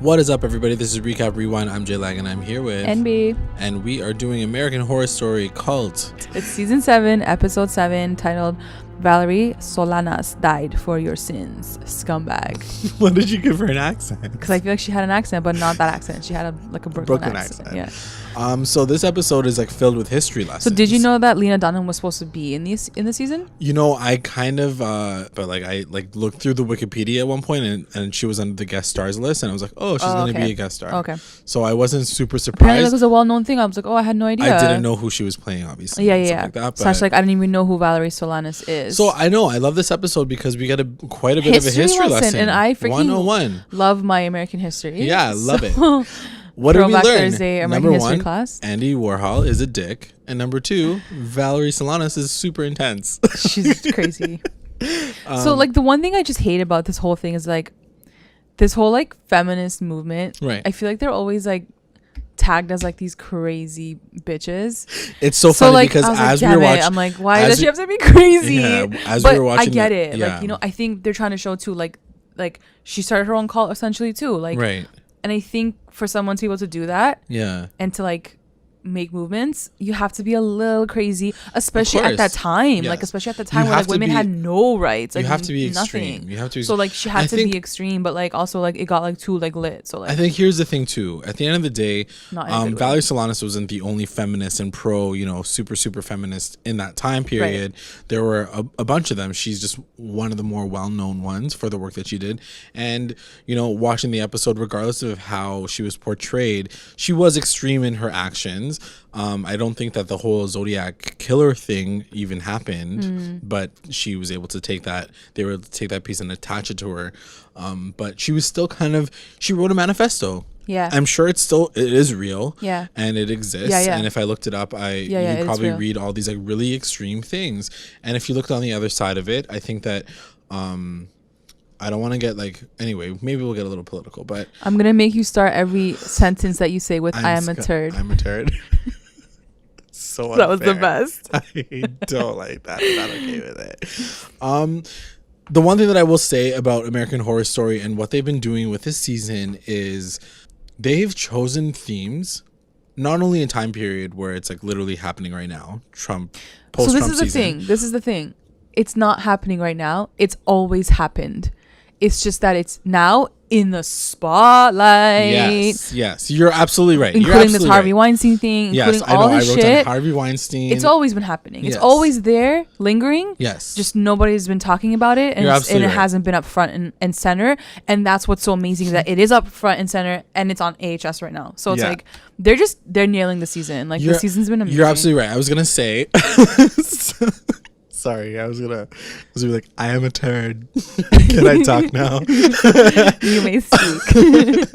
What is up, everybody? This is Recap Rewind. I'm JLAG and I'm here with NBEA. And we are doing American Horror Story Cult. It's season 7, episode 7, titled Valerie, Solanas died for your sins, Scumbag. What did you give her an accent? Because I feel like she had an accent, but not that accent. She had a Brooklyn accent. Yeah. So this episode is like filled with history lessons. So did you know that Lena Dunham was supposed to be in the season? You know, I kind of but like I like looked through the Wikipedia at one point and she was on the guest stars list and I was like, oh, she's gonna be a guest star. Okay. So I wasn't super surprised. Apparently it was a well-known thing. I was like, oh, I had no idea. I didn't know who she was playing, obviously. Yeah. Like that, so I didn't even know who Valerie Solanas is. So I know I love this episode because we got quite a bit of a history lesson. And I freaking 101. Love my American history. Yeah, love it. What did we learn? Thursday, American history class. Andy Warhol is a dick. And number 2, Valerie Solanas is super intense. She's crazy. So like the one thing I just hate about this whole thing is like this whole like feminist movement. Right. I feel like they're always like tagged as like these crazy bitches. It's so funny like, because as we were watching, I'm like, why does she have to be crazy? Yeah, as but we were watching, I get it. Yeah. Like, you know, I think they're trying to show too, like she started her own cult essentially too. Like, right. And I think for someone to be able to do that, yeah, and to like make movements, you have to be a little crazy, especially at that time. Yes. Like especially at the time where like women had no rights. Like, you have to be nothing. Extreme. You have to. So like she had to be extreme, but like also like it got like too like lit. So like I think here's the thing too. At the end of the day, Valerie Solanas wasn't the only feminist and pro, you know, super feminist in that time period. Right. There were a bunch of them. She's just one of the more well-known ones for the work that she did. And you know, watching the episode, regardless of how she was portrayed, she was extreme in her actions. I don't think that the whole Zodiac killer thing even happened, but she was able to take that. They were able to take that piece and attach it to her. But she was still she wrote a manifesto. Yeah, I'm sure it is real. Yeah, and it exists. Yeah. And if I looked it up, you'd probably read all these like really extreme things. And if you looked on the other side of it, I think that I don't want to get like, anyway, maybe we'll get a little political, but I'm going to make you start every sentence that you say with I am a turd. I'm a turd. So that was the best. I don't like that. I'm not okay with it. The one thing that I will say about American Horror Story and what they've been doing with this season is they've chosen themes, not only in time period where it's like literally happening right now, Trump, post-Trump season. This is the thing. It's not happening right now. It's always happened. It's just that it's now in the spotlight. Yes, you're absolutely right. Including this Harvey Weinstein thing, including all this shit. I wrote down Harvey Weinstein. It's always been happening. It's always there, lingering. Yes. Just nobody's been talking about it, and it hasn't been up front and center. And that's what's so amazing, that it is up front and center, and it's on AHS right now. So it's like they're nailing the season. Like the season's been amazing. You're absolutely right. I was gonna say. Sorry, I was gonna be like, I am a turd. Can I talk now? You may speak.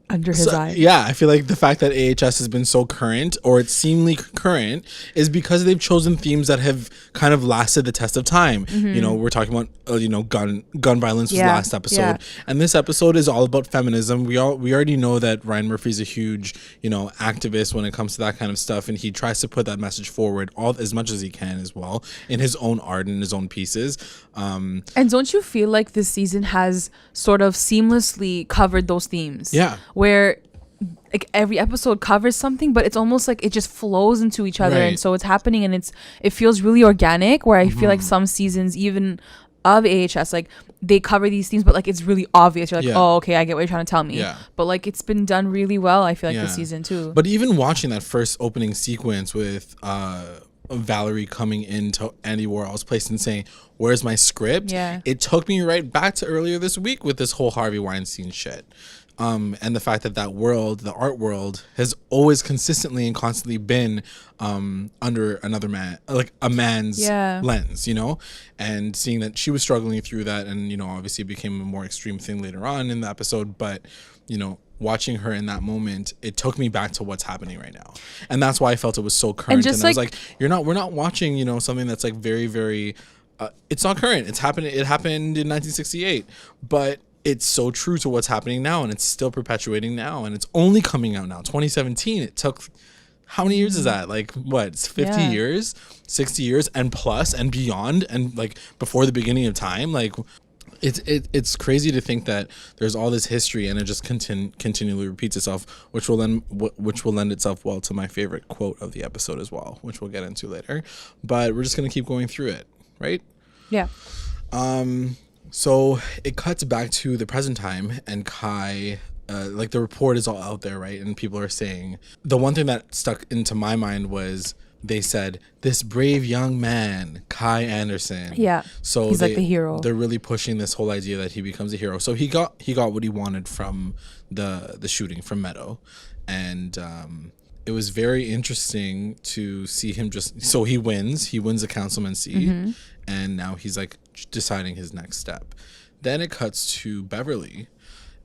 Under his eye. Yeah, I feel like the fact that AHS has been so current, or it's seemingly current, is because they've chosen themes that have kind of lasted the test of time. Mm-hmm. You know, we're talking about gun violence was last episode, and this episode is all about feminism. We already know that Ryan Murphy's a huge activist when it comes to that kind of stuff, and he tries to put that message forward as much as he can as well in his own art and his own pieces. And don't you feel like this season has sort of seamlessly covered those themes? Yeah. Where like every episode covers something, but it's almost like it just flows into each other, and so it's happening, and it feels really organic. Where I feel like some seasons, even of AHS, like they cover these themes, but like it's really obvious. You're like, oh, okay, I get what you're trying to tell me. Yeah. But like it's been done really well, I feel like this season too. But even watching that first opening sequence with Valerie coming into Andy Warhol's place and saying, "Where's my script?" Yeah. It took me right back to earlier this week with this whole Harvey Weinstein shit. And the fact that world, the art world, has always consistently and constantly been under another man, like a man's lens, and seeing that she was struggling through that, and obviously it became a more extreme thing later on in the episode, but watching her in that moment, it took me back to what's happening right now, and that's why I felt it was so current. And I was like, we're not watching something that's like very, very it's not current. It happened in 1968, but it's so true to what's happening now, and it's still perpetuating now, and it's only coming out now. 2017. It took how many years is that? Like what? It's 50 years, 60 years, and plus and beyond, and like before the beginning of time. Like It's crazy to think that there's all this history and it just continually repeats itself, which will lend itself well to my favorite quote of the episode as well, which we'll get into later. But we're just gonna keep going through it, right? Yeah. So it cuts back to the present time, and Kai, like the report is all out there, right? And people are saying, the one thing that stuck into my mind was, they said, this brave young man, Kai Anderson. Yeah. So he's like the hero. They're really pushing this whole idea that he becomes a hero. So he got what he wanted from the shooting from Meadow. And it was very interesting to see him so he wins the councilman seat, and now he's like deciding his next step. Then it cuts to Beverly,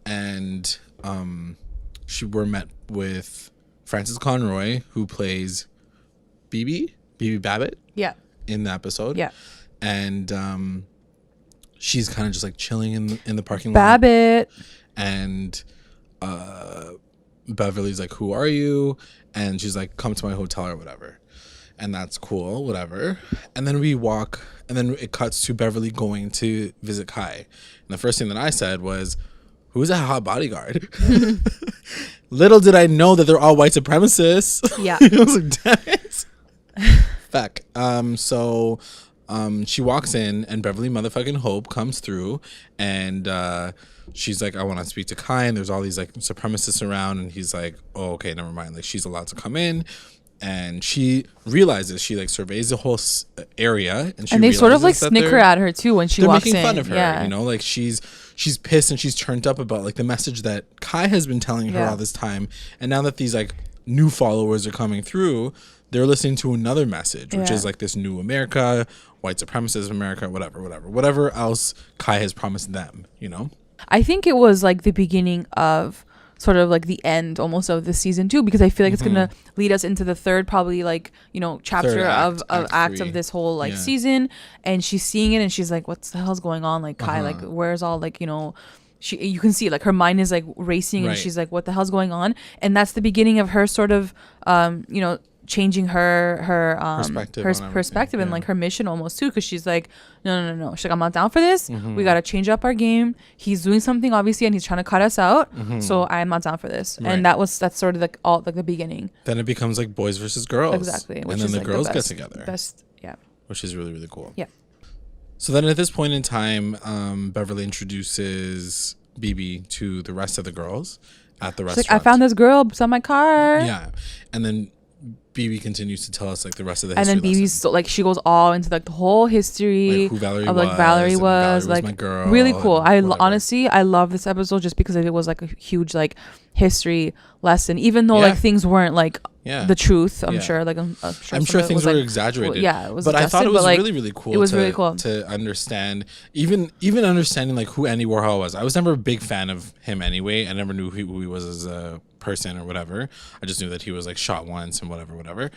and we're met with Frances Conroy, who plays BB Babbitt. Yeah. In the episode. Yeah. And she's kind of just like chilling in the parking lot. Babbitt. And Beverly's like, who are you? And she's like, come to my hotel or whatever. And that's cool, whatever. And then we walk, and then it cuts to Beverly going to visit Kai. And the first thing that I said was, who's a hot bodyguard? Little did I know that they're all white supremacists. Yeah. I was like, damn it. Fuck. So she walks in, and Beverly motherfucking Hope comes through, and she's like, I want to speak to Kai, and there's all these like supremacists around, and he's like, oh, okay, never mind. Like, she's allowed to come in. And she realizes, she like surveys the whole area, and they sort of like snicker at her too when she walks in. They're making fun of her, you know, like she's pissed and she's turned up about like the message that Kai has been telling her all this time, and now that these like new followers are coming through, they're listening to another message, which is like this new America, white supremacist America, whatever else Kai has promised them, you know. I think it was like the beginning of sort of like the end almost of the season 2, because I feel like it's gonna lead us into the third, probably like, you know, chapter of this whole like season. And she's seeing it and she's like, what the hell's going on? Like Kai, like where's all like, you know, you can see like her mind is like racing, and she's like, what the hell's going on? And that's the beginning of her sort of you know, changing her perspective and like her mission almost too, because she's like, no, she's like, I'm not down for this. We got to change up our game. He's doing something obviously, and he's trying to cut us out, so I'm not down for this. And that's sort of like all like the beginning. Then it becomes like boys versus girls, exactly, and then the like girls get together, yeah, which is really, really cool. Yeah. So then at this point in time, Beverly introduces BB to the rest of the girls at the restaurant. Like, I found this girl beside my car. Yeah. And then BB continues to tell us like the rest of the history. And then BB's like, she goes all into like the whole history, like who Valerie of was, like Valerie was like my girl, really cool. Honestly, I love this episode just because it was like a huge like history lesson, even though like things weren't like the truth. I'm sure like I'm sure things were exaggerated. It was, but I thought it was like, really, really cool. It was really cool to understand, even understanding like who Andy Warhol was. I was never a big fan of him anyway. I never knew who he was as a person or whatever. I just knew that he was like shot once and whatever.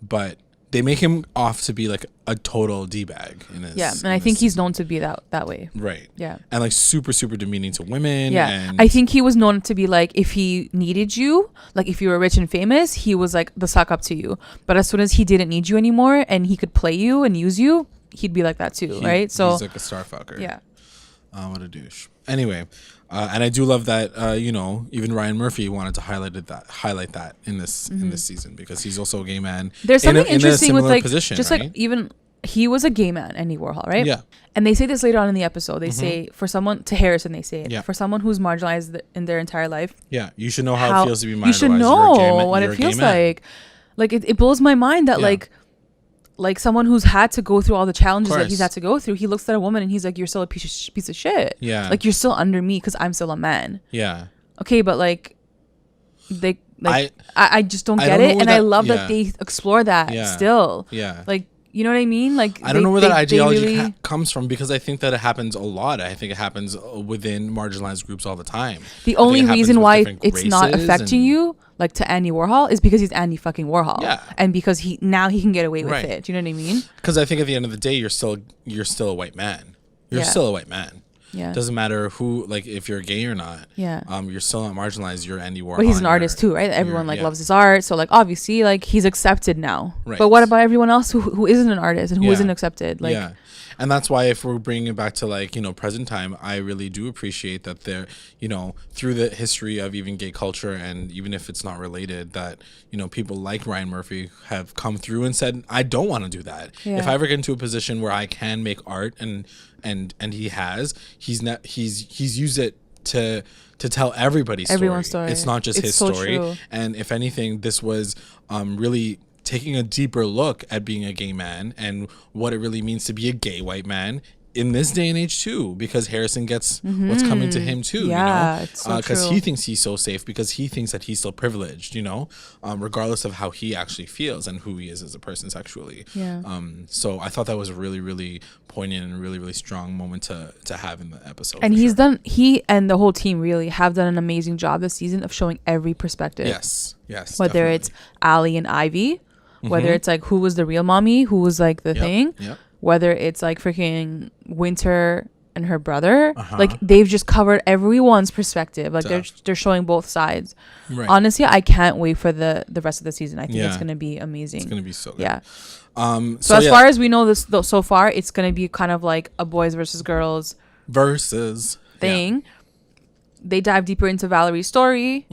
But they make him off to be like a total D-bag in his, and I think he's known to be that way, right? Yeah, and like super demeaning to women. And I think he was known to be like, if he needed you, like if you were rich and famous, he was like the suck up to you. But as soon as he didn't need you anymore and he could play you and use you, he'd be like that too, right? So he's like a star fucker. Yeah. What a douche. Anyway, and I do love that you know, even Ryan Murphy wanted to highlight that in this season, because he's also a gay man. There's something interesting with like position, just right? like, even he was a gay man, Andy Warhol, right? Yeah. And they say this later on in the episode. They say, for someone, to Harrison, they say it, for someone who's marginalized in their entire life. Yeah, you should know how it feels to be marginalized. You should know what it feels like. Like it blows my mind that like someone who's had to go through all the challenges that he's had to go through, he looks at a woman and he's like, you're still a piece of shit. Yeah. Like, you're still under me because I'm still a man. Yeah. Okay, but like they like I just don't get it, and I love that they explore that still. Yeah. Like, you know what I mean? Like, I don't know where that ideology comes from, because I think that it happens a lot. I think it happens within marginalized groups all the time. The only reason why it's not affecting you, like to Andy Warhol, is because he's Andy fucking Warhol. Yeah. And because he can get away with it. Do you know what I mean? Because I think at the end of the day, you're still a white man. You're still a white man. Yeah. Doesn't matter who, like, if you're gay or not. Yeah. You're still not marginalized. You're Andy Warhol. But he's an artist too, right? Everyone like loves his art. So like, obviously, like, he's accepted now. Right. But what about everyone else who isn't an artist and who isn't accepted? Like, And that's why if we're bringing it back to like, you know, present time, I really do appreciate that they're, you know, through the history of even gay culture, and even if it's not related, that, you know, people like Ryan Murphy have come through and said, I don't want to do that. Yeah. If I ever get into a position where I can make art, and he has, he's used it to tell everybody's story. It's not just his story. True. And if anything, this was really taking a deeper look at being a gay man and what it really means to be a gay white man in this day and age too, because Harrison gets what's coming to him too, yeah, you know, because he thinks he's so safe, because he thinks that he's still privileged, you know, regardless of how he actually feels and who he is as a person sexually. Yeah. So I thought that was a really, really poignant and really, really strong moment to have in the episode. And he and the whole team really have done an amazing job this season of showing every perspective. Yes. Whether definitely. It's Allie and Ivy, whether it's like who was the real mommy, who was like the thing. Yep. Whether it's like freaking Winter and her brother, like they've just covered everyone's perspective. Like they're showing both sides. Right. Honestly, I can't wait for the rest of the season. I think it's gonna be amazing. It's gonna be so good. Yeah. So as far as we know this so far, it's gonna be kind of like a boys versus girls thing. Yeah. They dive deeper into Valerie's story,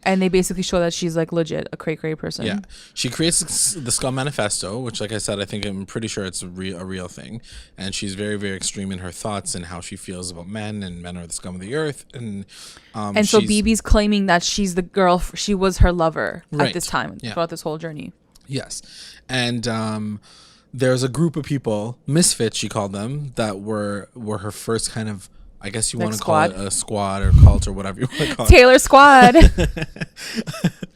and they basically show that she's like legit a cray person. Yeah, she creates the Scum Manifesto, which, like I said, I'm pretty sure it's a real thing, and she's very, very extreme in her thoughts and how she feels about men, and men are the scum of the earth, and so BB's claiming that she's the girl, she was her lover at this time throughout this whole journey. Yes, and there's a group of people, misfits she called them, that were her first kind of, I guess you want to call it a squad or cult or whatever you want to call it. Taylor Squad.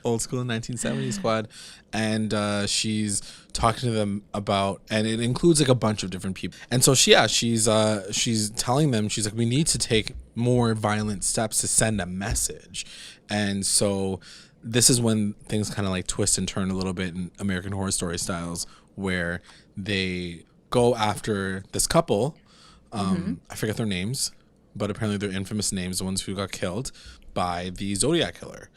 Old school 1970s squad. And she's talking to them about, and it includes like a bunch of different people. And so she's telling them, she's like, we need to take more violent steps to send a message. And so this is when things kind of like twist and turn a little bit in American Horror Story styles, where they go after this couple. I forget their names, but apparently they're infamous names, the ones who got killed by the Zodiac Killer.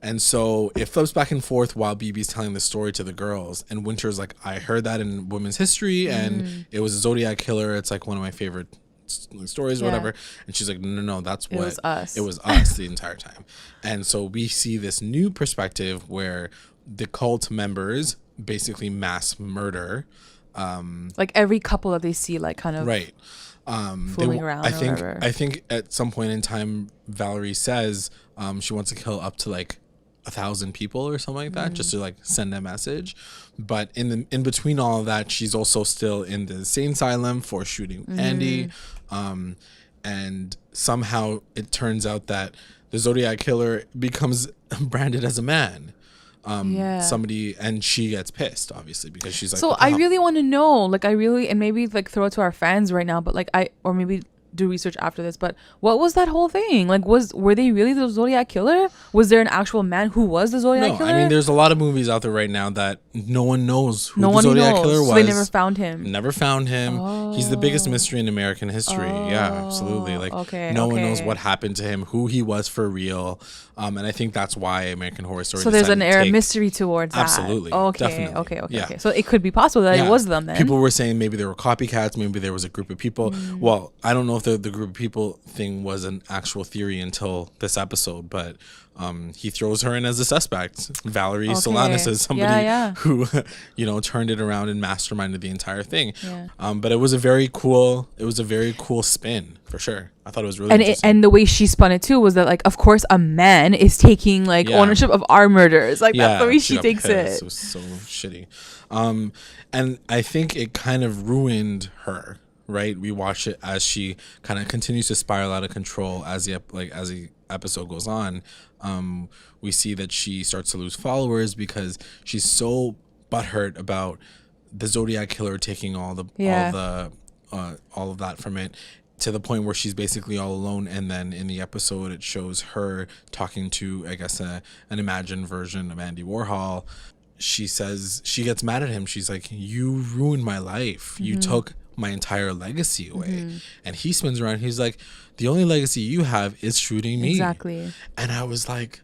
And so it flips back and forth while BB's telling the story to the girls, and Winter's like, I heard that in women's history, and it was a Zodiac Killer. It's like one of my favorite stories or whatever. And she's like, no, that's what it was us the entire time. And so we see this new perspective where the cult members basically mass murder, like every couple that they see, like kind of right. fooling around. I think at some point in time, Valerie says she wants to kill up to like 1,000 people or something like that, just to like send a message. But in between all of that, she's also still in the insane asylum for shooting Andy, and somehow it turns out that the Zodiac Killer becomes branded as a man. Somebody, and she gets pissed obviously because she's like, so I really want to know, like, and maybe like throw it to our fans right now, but like or maybe do research after this, but what was that whole thing like? Were they really the Zodiac Killer? Was there an actual man who was the Zodiac Killer? I mean, there's a lot of movies out there right now that no one knows who the Zodiac Killer was. So they never found him. He's the biggest mystery in American history. Yeah, absolutely. Like, no one knows what happened to him, who he was for real. And I think that's why American Horror Story. So there's an air of mystery towards that. Absolutely. Okay. Yeah. So it could be possible that it was them then. People were saying maybe there were copycats, maybe there was a group of people. Well, I don't know if the group of people thing was an actual theory until this episode, but he throws her in as a suspect. Valerie Solanas is somebody who turned it around and masterminded the entire thing. But it was a very cool spin for sure. I thought it was really interesting. And the way she spun it too was that, like, of course a man is taking like ownership of our murders. Like that's the way she takes it. It was so shitty. And I think it kind of ruined her. Right, we watch it as she kind of continues to spiral out of control as the episode goes on. We see that she starts to lose followers because she's so butthurt about the Zodiac Killer taking all of that from it, to the point where she's basically all alone. And then in the episode, it shows her talking to, I guess, an imagined version of Andy Warhol. She says she gets mad at him. She's like, "You ruined my life. You took my entire legacy away." And he spins around, he's like, the only legacy you have is shooting me. Exactly. And I was like,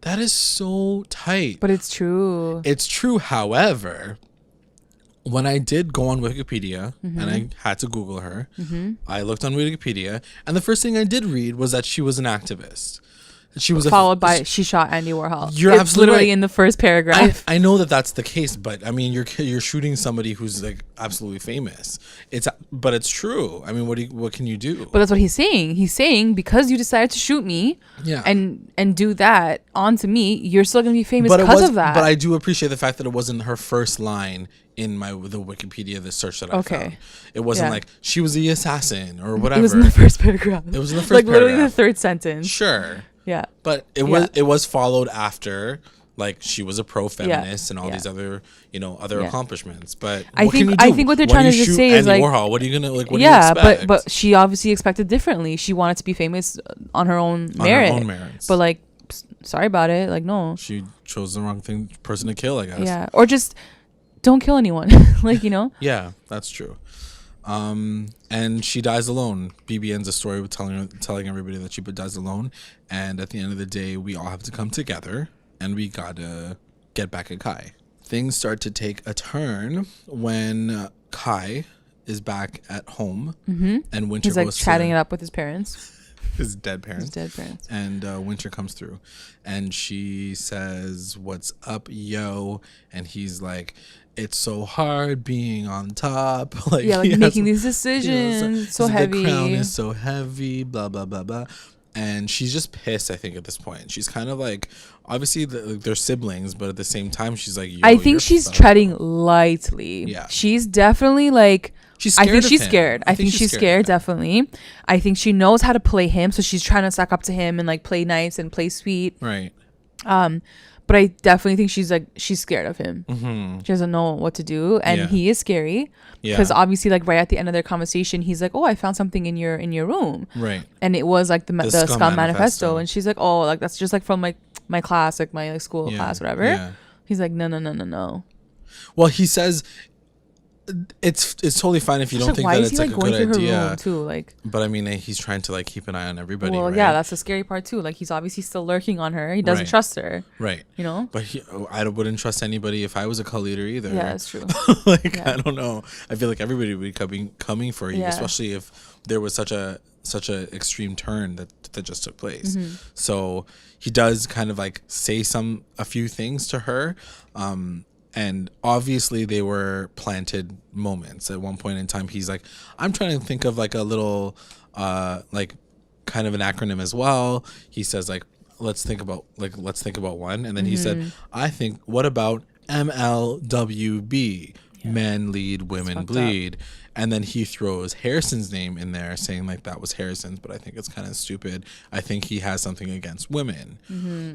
that is so tight. But it's true. However, when I did go on Wikipedia and I had to Google her, I looked on Wikipedia, and the first thing I did read was that she was an activist. She was followed by she shot Andy Warhol. You're absolutely literally right. In the first paragraph. I know that that's the case, but I mean, you're shooting somebody who's like absolutely famous. But it's true. I mean, what can you do? But that's what he's saying. He's saying because you decided to shoot me, and do that onto me, you're still gonna be famous because of that. But I do appreciate the fact that it wasn't her first line in the Wikipedia, the search that I found. It wasn't like she was the assassin or whatever. It was in the first paragraph. It was in the first like paragraph. literally the third sentence. Sure. Yeah. But it was followed after, like, she was a pro-feminist and all these other accomplishments. But I think what they're trying to just say is Andy like Warhol, what are you gonna like? What do you expect? but she obviously expected differently. She wanted to be famous on her own merit. Her own merits. But like, sorry about it. Like, no. She chose the wrong person to kill, I guess. Yeah. Or just don't kill anyone. Like, you know. Yeah, that's true. And she dies alone. BB ends the story with telling everybody that she dies alone. And at the end of the day, we all have to come together and we gotta get back at Kai. Things start to take a turn when Kai is back at home and Winter He's like chatting it up with his parents. His dead parents. And Winter comes through and she says, "What's up, yo?" And he's like, "It's so hard being on top." Like, making these decisions. So heavy. The crown is so heavy, blah, blah, blah, blah. And she's just pissed, I think, at this point. She's kind of like, obviously, they're siblings, but at the same time, she's like, I think she's treading lightly. Yeah. She's definitely like, she's scared. I think she's scared. I think she's scared, definitely. I think she knows how to play him, so she's trying to suck up to him and like play nice and play sweet. Right. But I definitely think she's scared of him. She doesn't know what to do, and he is scary because obviously, like right at the end of their conversation, he's like, "Oh, I found something in your room," right? And it was like the Scum Manifesto, and she's like, "Oh, like that's just like from like my class, like my school class, whatever." Yeah. He's like, "No." Well, he says it's totally fine if you don't think that it's like a good idea too, like. But I mean, he's trying to like keep an eye on everybody. Well, right? yeah, that's the scary part too. Like he's obviously still lurking on her. He doesn't trust her. Right. You know. But I wouldn't trust anybody if I was a cult leader either. Yeah, that's true. I don't know. I feel like everybody would be coming for you, especially if there was such a extreme turn that just took place. So he does kind of like say a few things to her. And obviously they were planted moments. At one point in time, he's like, I'm trying to think of like a little, like kind of an acronym as well. He says like, let's think about one. And then he said, what about MLWB? Men lead, women bleed. And then he throws Harrison's name in there saying like that was Harrison's, but I think it's kind of stupid. I think he has something against women.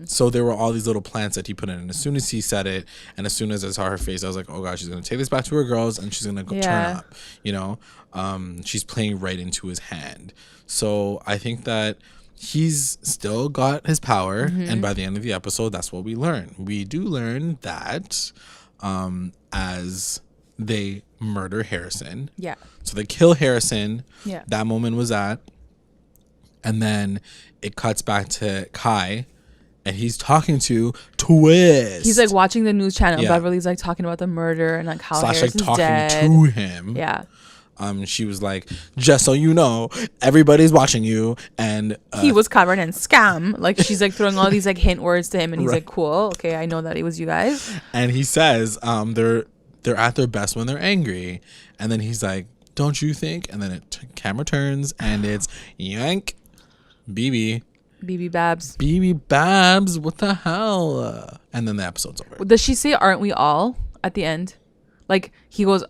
So there were all these little plants that he put in. And as soon as he said it, and as soon as I saw her face, I was like, oh gosh, she's going to take this back to her girls and she's going to go turn up, you know? She's playing right into his hand. So I think that he's still got his power. And by the end of the episode, that's what we learn. We do learn that as they murder Harrison. Yeah. So they kill Harrison. Yeah. That moment was that. And then it cuts back to Kai and he's talking to Twist. He's like watching the news channel. Yeah. Beverly's like talking about the murder and like how Harrison's like talking dead. To him. Yeah. She was like, just so you know, everybody's watching you. And he was covered in scam. Like she's like throwing all these like hint words to him and he's like, cool. Okay, I know that it was you guys. And he says, they're at their best when they're angry. And then he's like, don't you think? And then camera turns and it's yank BB Babs, what the hell? And then the episode's over. Does she say aren't we all at the end? Like he goes,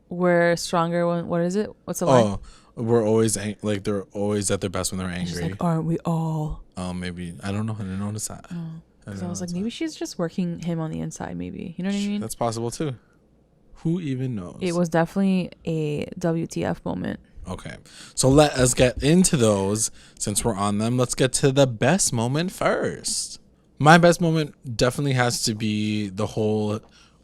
we're stronger when what is it? What's the line? We're always like they're always at their best when they're angry. She's like, aren't we all? Oh, maybe. I don't know. I didn't notice that. Because I was like, maybe she's just working him on the inside, maybe. You know what I mean? That's possible, too. Who even knows? It was definitely a WTF moment. Okay. So let us get into those. Since we're on them, let's get to the best moment first. My best moment definitely has to be the whole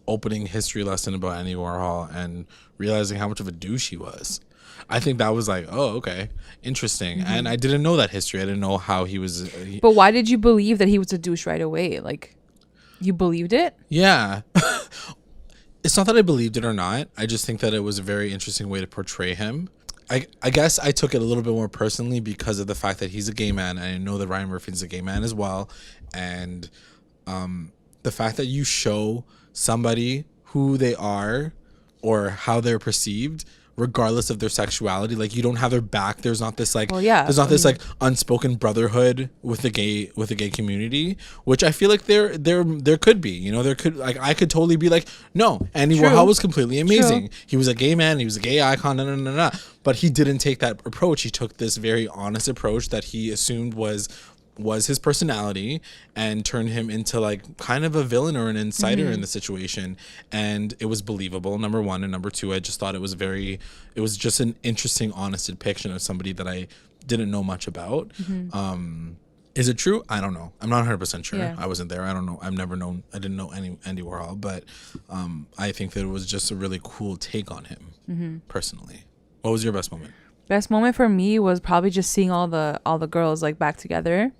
opening history lesson about Andy Warhol and realizing how much of a douche he was. I think that was like, oh, okay, interesting. And I didn't know that history. I didn't know how he was. But why did you believe that he was a douche right away? Like, you believed it? Yeah. It's not that I believed it or not. I just think that it was a very interesting way to portray him. I guess I took it a little bit more personally because of the fact that he's a gay man, and I know that Ryan Murphy's a gay man as well. And the fact that you show somebody who they are or how they're perceived, regardless of their sexuality, like you don't have their back. There's not this like, there's not this like unspoken brotherhood with the gay community, which I feel like there could be, you know, there could, like, I could totally be like, no, Andy Warhol was completely amazing. He was a gay man. He was a gay icon. But he didn't take that approach. He took this very honest approach that he assumed was his personality, and turned him into like kind of a villain or an insider in the situation. And it was believable, number one. And number two, I just thought it was just an interesting, honest depiction of somebody that I didn't know much about. Is it true? I don't know. I'm not 100% sure. I wasn't there. I don't know. I didn't know Andy Warhol, but I think that it was just a really cool take on him personally. What was your best moment? Best moment for me was probably just seeing all the girls like back together.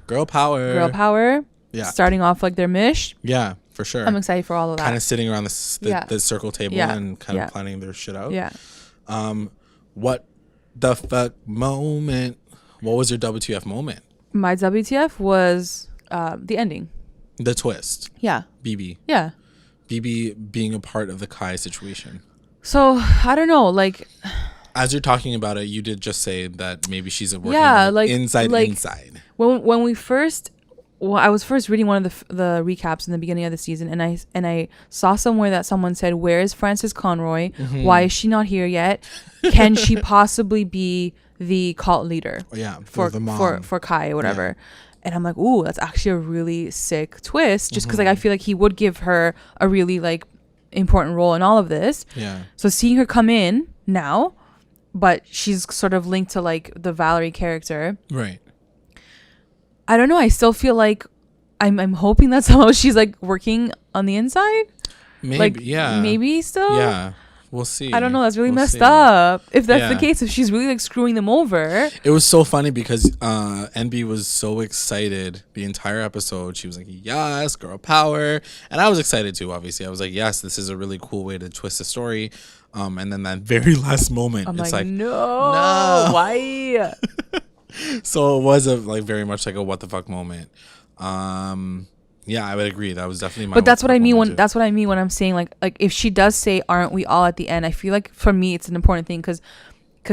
Girl power. Yeah. Starting off like their mish. Yeah, for sure. I'm excited for all of that. Kind of sitting around the circle table and kind of planning their shit out. Yeah. What the fuck moment? What was your WTF moment? My WTF was the ending. The twist. Yeah. BB. Yeah. BB being a part of the Kai situation. So, I don't know, like... As you're talking about it, you did just say that maybe she's working inside. When we first, I was first reading one of the recaps in the beginning of the season, and I saw somewhere that someone said, "Where is Frances Conroy? Why is she not here yet? Can she possibly be the cult leader? For the mom. for Kai or whatever." Yeah. And I'm like, "Ooh, that's actually a really sick twist." Just because like I feel like he would give her a really like important role in all of this. Yeah. So seeing her come in now. But she's sort of linked to like the Valerie character. Right. I don't know. I still feel like I'm hoping that somehow she's like working on the inside. Maybe. Like, yeah. Maybe still. Yeah. We'll see. I don't know. That's really messed up. If that's the case, if she's really like screwing them over. It was so funny because NB was so excited the entire episode. She was like, yes, girl power. And I was excited too, obviously. I was like, yes, this is a really cool way to twist the story. And then that very last moment, it's like no, why? So it was very much like a what the fuck moment. Yeah, I would agree. That was definitely my. But that's what I mean when I'm saying like if she does say, "Aren't we all?" at the end, I feel like for me it's an important thing because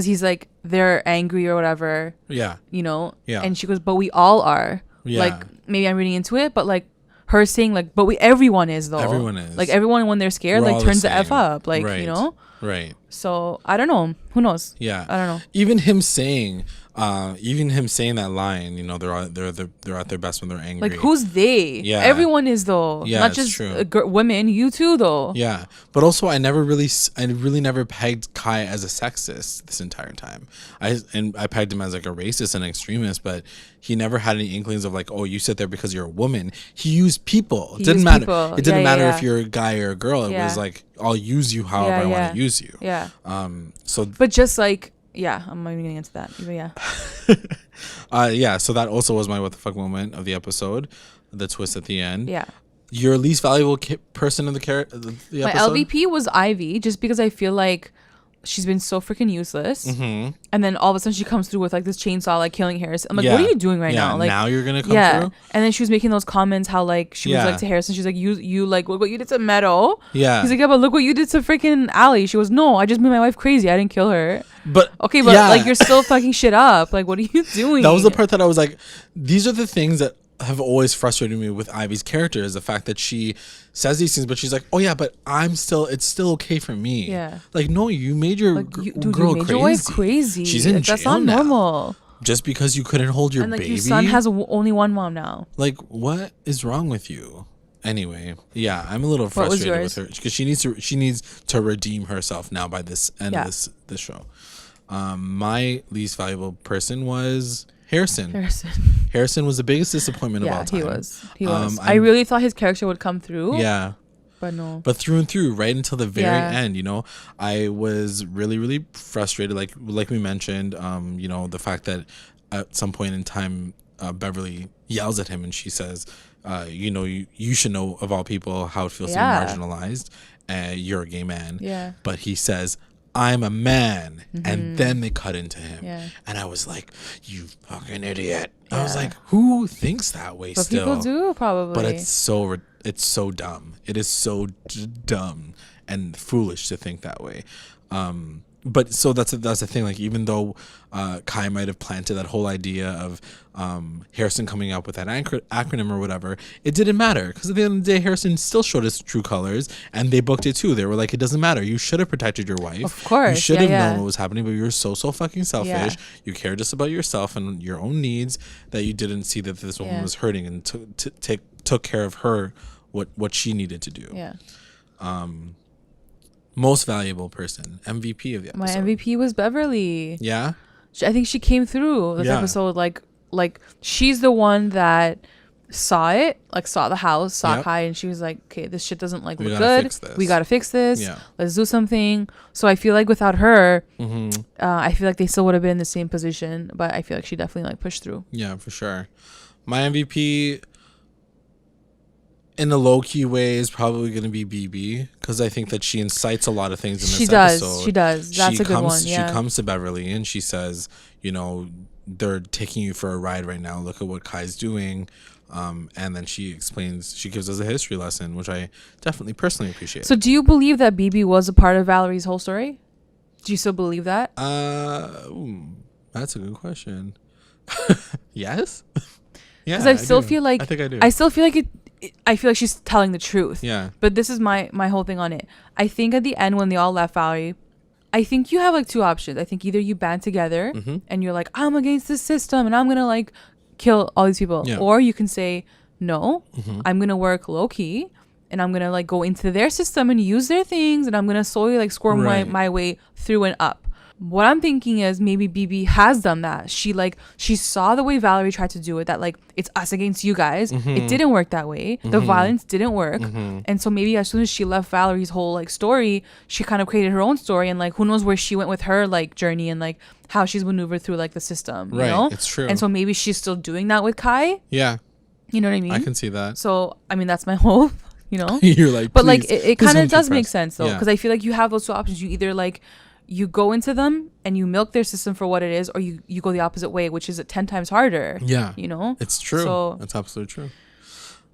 he's like they're angry or whatever. Yeah. You know. Yeah. And she goes, "But we all are." Yeah. Like maybe I'm reading into it, but like her saying like, "But everyone is though." Everyone is. Like everyone when they're scared, We're like turns the F up, like right. You know. Right. So I don't know. Who knows? Yeah. I don't know. Even him saying that line, you know, they're at their best when they're angry. Like who's they? Yeah. Everyone is though. Yeah, not just women. You too though. Yeah. But also, I really never pegged Kai as a sexist this entire time. I pegged him as like a racist and extremist, but he never had any inklings of like, oh, you sit there because you're a woman. He used people. It didn't matter. It didn't matter if you're a guy or a girl. It was like, I'll use you however I want to use you. Yeah. But just like, yeah, I'm not even getting into that. But yeah. Yeah. So that also was my what the fuck moment of the episode, the twist at the end. Yeah. Your least valuable person in the episode? My LVP was Ivy, just because I feel like she's been so freaking useless. And then all of a sudden she comes through with like this chainsaw, like killing Harrison. I'm like, what are you doing right now? Like now you're gonna come through. And then she was making those comments how like she was like to Harrison. She's like, you like look what you did to Meadow. Yeah. He's like, yeah, but look what you did to freaking Allie. She goes, no, I just made my wife crazy. I didn't kill her. But okay, but like you're still fucking shit up. Like, what are you doing? That was the part that I was like, these are the things that have always frustrated me with Ivy's character, is the fact that she says these things, but she's like, oh yeah, but it's still okay for me. Yeah. Like, no, you made your girl crazy. Your wife crazy. She's in jail. That's not normal. Just because you couldn't hold your baby. Your son has only one mom now. Like, what is wrong with you? Anyway, yeah, I'm a little frustrated with her because she needs to redeem herself now by this end of this show. My least valuable person was Harrison was the biggest disappointment of all time. He was. I really thought his character would come through. Yeah. But no. But through and through, right until the very end, you know, I was really, really frustrated. Like we mentioned, you know, the fact that at some point in time, Beverly yells at him and she says, you should know of all people how it feels to be marginalized. You're a gay man. Yeah. But he says, I'm a man. And then they cut into him. Yeah. And I was like, you fucking idiot. I was like, who thinks that way still? But people do, probably. But it's so dumb. It is so dumb and foolish to think that way. But so that's the thing. Like, even though Kai might have planted that whole idea of Harrison coming up with that acronym or whatever, it didn't matter, because at the end of the day, Harrison still showed his true colors, and they booked it too. They were like, it doesn't matter. You should have protected your wife. Of course, you should have known what was happening, but you were so fucking selfish. Yeah. You cared just about yourself and your own needs, that you didn't see that this woman was hurting, and took care of her what she needed to do. Yeah. Most valuable person, MVP of the episode. My MVP was Beverly. Yeah? I think she came through this episode. Like she's the one that saw it, like saw the house, saw Kai, and she was like, okay, this shit doesn't look good. We gotta fix this. Yeah. Let's do something. So I feel like without her, I feel like they still would have been in the same position, but I feel like she definitely like pushed through. Yeah, for sure. My MVP, in a low-key way, is probably going to be BB, because I think that she incites a lot of things in this episode. She does. That's a good one. Yeah. She comes to Beverly and she says, they're taking you for a ride right now. Look at what Kai's doing. And then she gives us a history lesson, which I definitely personally appreciate. So do you believe that BB was a part of Valerie's whole story? Do you still believe that? That's a good question. Yes? Yeah. Because I still feel like... I think I do. I still feel like I feel like she's telling the truth. Yeah. But this is my whole thing on it. I think at the end, when they all left Valerie, I think you have like two options. I think either you band together and you're like, I'm against this system and I'm going to like kill all these people. Yeah. Or you can say, no, I'm going to work low key and I'm going to like go into their system and use their things and I'm going to slowly like squirm my way through and up. What I'm thinking is maybe BB has done that. She saw the way Valerie tried to do it, that like it's us against you guys. It didn't work that way. The violence didn't work. And so maybe as soon as she left Valerie's whole like story, she kind of created her own story, and like who knows where she went with her like journey and like how she's maneuvered through like the system. You know? It's true. And so maybe she's still doing that with Kai. Yeah. You know what I mean? I can see that. So I mean that's my hope. You're like, but like it kind of does make sense though, because I feel like you have those two options. You either like you go into them and you milk their system for what it is, or you go the opposite way, which is 10 times harder. Yeah. It's true. So, that's absolutely true.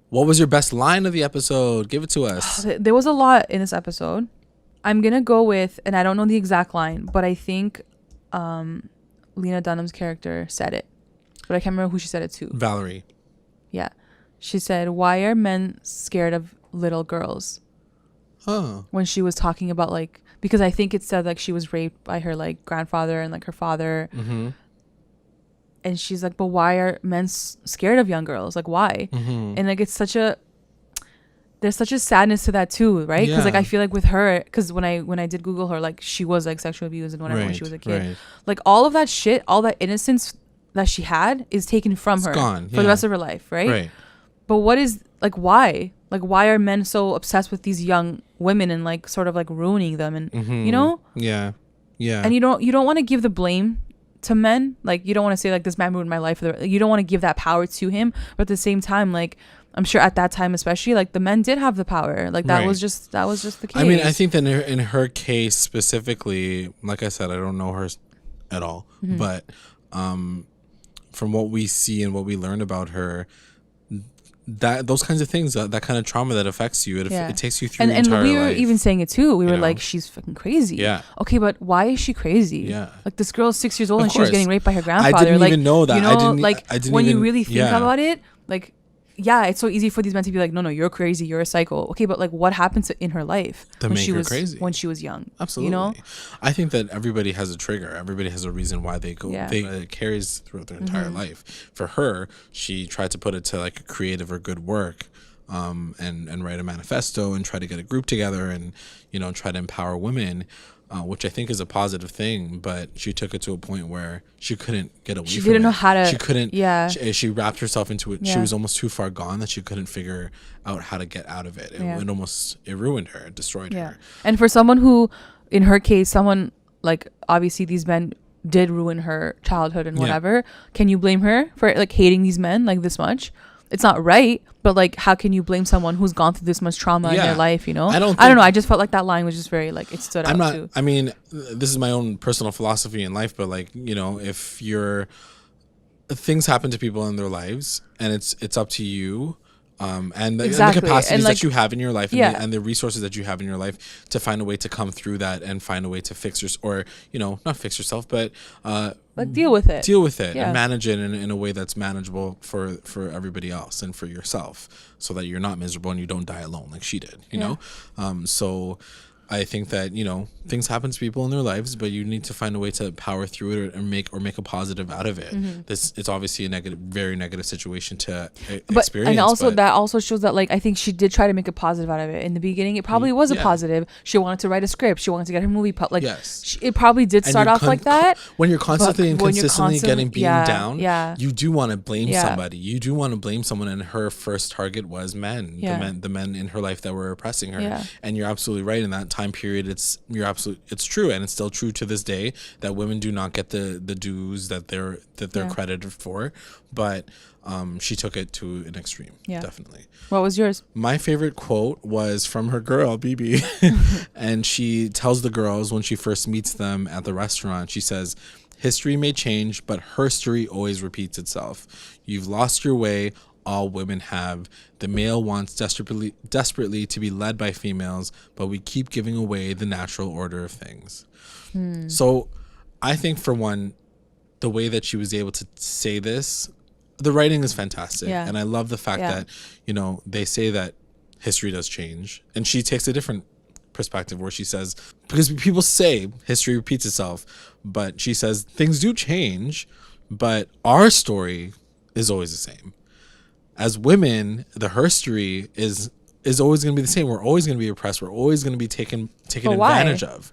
What was your best line of the episode? Give it to us. There was a lot in this episode. I'm going to go with, and I don't know the exact line, but I think Lena Dunham's character said it. But I can't remember who she said it to. Valerie. Yeah. She said, why are men scared of little girls? When she was talking about like, because I think it said like she was raped by her like grandfather and like her father. And she's like, but why are men scared of young girls? Like, why? And like, there's such a sadness to that too, right? Because like I feel like with her, because when I did Google her, like she was like sexually abused and whatever when she was a kid. Like all of that shit, all that innocence that she had is taken from her for the rest of her life, right? But what is like why? Like why are men so obsessed with these young women and like sort of like ruining them and you know? Yeah. And you don't want to give the blame to men. Like you don't want to say like this man ruined my life. You don't want to give that power to him. But at the same time, like I'm sure at that time especially, like the men did have the power. Like that was just the case. I mean, I think that in her case specifically, like I said, I don't know her at all, but from what we see and what we learn about her, that those kinds of things, that kind of trauma that affects you, it takes you through your entire life. And we were even saying it too. We were like, she's fucking crazy. Yeah. Okay, but why is she crazy? Yeah. Like this girl is 6 years old and she was getting raped by her grandfather. I didn't even know that. You know, when you really think about it, like, yeah, it's so easy for these men to be like, no, you're crazy, you're a psycho. Okay, but like, what happened in her life when she was crazy, when she was young? Absolutely. You know, I think that everybody has a trigger. Everybody has a reason why they go. It carries throughout their entire life. For her, she tried to put it to like a creative or good work, and write a manifesto and try to get a group together and try to empower women. Which I think is a positive thing, but she took it to a point where she couldn't get away from it. She didn't know how to... She couldn't... Yeah. She wrapped herself into it. Yeah. She was almost too far gone that she couldn't figure out how to get out of it. It ruined her. It destroyed her. And for someone who, in her case, someone, like, obviously these men did ruin her childhood and whatever. Can you blame her for like hating these men like this much? It's not right, but like, how can you blame someone who's gone through this much trauma in their life? You know, I don't know. I just felt like that line was just very like, it stood out too. I mean, this is my own personal philosophy in life, but like, you know, if things happen to people in their lives, and it's up to you. And the capacities that you have in your life and the resources that you have in your life to find a way to come through that and find a way to fix not fix yourself, but deal with it and manage it in a way that's manageable for everybody else and for yourself, so that you're not miserable and you don't die alone like she did, you know? So I think that, you know, things happen to people in their lives, but you need to find a way to power through it and make a positive out of it. It's obviously a very negative situation to experience. And also that also shows that, like, I think she did try to make a positive out of it. In the beginning, it probably was a positive. She wanted to write a script. She wanted to get her movie it probably did start off like that. When you're constantly and consistently getting beaten down, you do want to blame somebody. You do want to blame someone, and her first target was men. The men in her life that were oppressing her. And you're absolutely right. In that time period, it's true, and it's still true to this day that women do not get the dues that they're credited for, but she took it to an extreme. Definitely. What was yours? My favorite quote was from her girl BB and she tells the girls when she first meets them at the restaurant, she says, "History may change, but herstory always repeats itself. You've lost your way. All women have. The male wants desperately to be led by females, but we keep giving away the natural order of things." So I think, for one, the way that she was able to say this, the writing is fantastic. And I love the fact that, you know, they say that history does change, and she takes a different perspective where she says, because people say history repeats itself, but she says things do change, but our story is always the same. As women, the herstory is always going to be the same. We're always going to be oppressed. We're always going to be taken advantage of.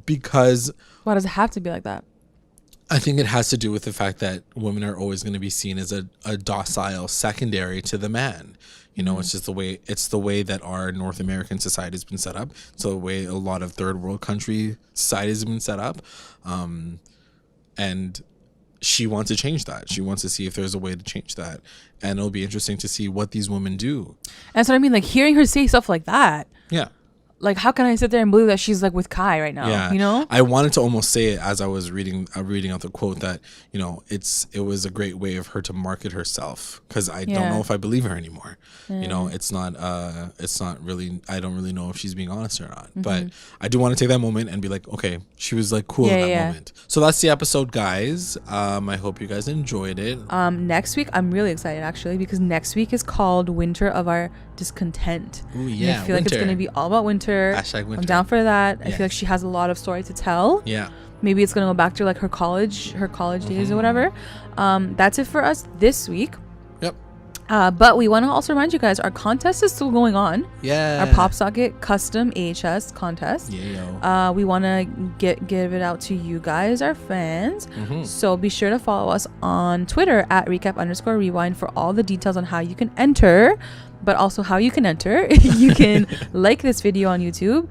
Because why does it have to be like that? I think it has to do with the fact that women are always going to be seen as a docile secondary to the man. You know, it's just the way that our North American society has been set up. It's the way a lot of third world country societies have been set up. And she wants to change that. She wants to see if there's a way to change that. And it'll be interesting to see what these women do. That's what I mean. Like, hearing her say stuff like that. Yeah. Like, how can I sit there and believe that she's like with Kai right now? Yeah. You know? I wanted to almost say it as I was reading out the quote that, you know, it was a great way of her to market herself, because I don't know if I believe her anymore. You know, it's not really, I don't really know if she's being honest or not. But I do want to take that moment and be like, okay, she was like cool in that moment. So that's the episode, guys. I hope you guys enjoyed it. Next week, I'm really excited actually, because next week is called Winter of Our Discontent. Ooh, yeah. And I feel like it's going to be all about winter. #winter. I'm down for that. I feel like she has a lot of story to tell. Yeah. Maybe it's gonna go back to like her college days or whatever. That's it for us this week. Yep. But we want to also remind you guys, our contest is still going on. Yeah. Our Pop Socket custom AHS contest. Yeah. We want to give it out to you guys, our fans. So be sure to follow us on Twitter at recap_rewind for all the details on how you can enter. But also how you can enter. You can like this video on YouTube,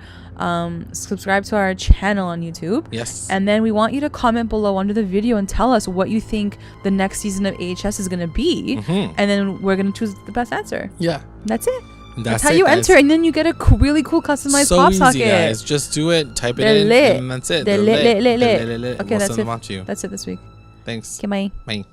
subscribe to our channel on YouTube. Yes. And then we want you to comment below under the video and tell us what you think the next season of AHS is going to be. And then we're going to choose the best answer. Yeah. That's it. That's how you enter, and then you get a really cool customized Pop Socket. So easy, guys. Just do it. Type it in, and that's it. They're lit. Okay, that's it. Thanks. That's it this week. Thanks. Okay, bye. Bye.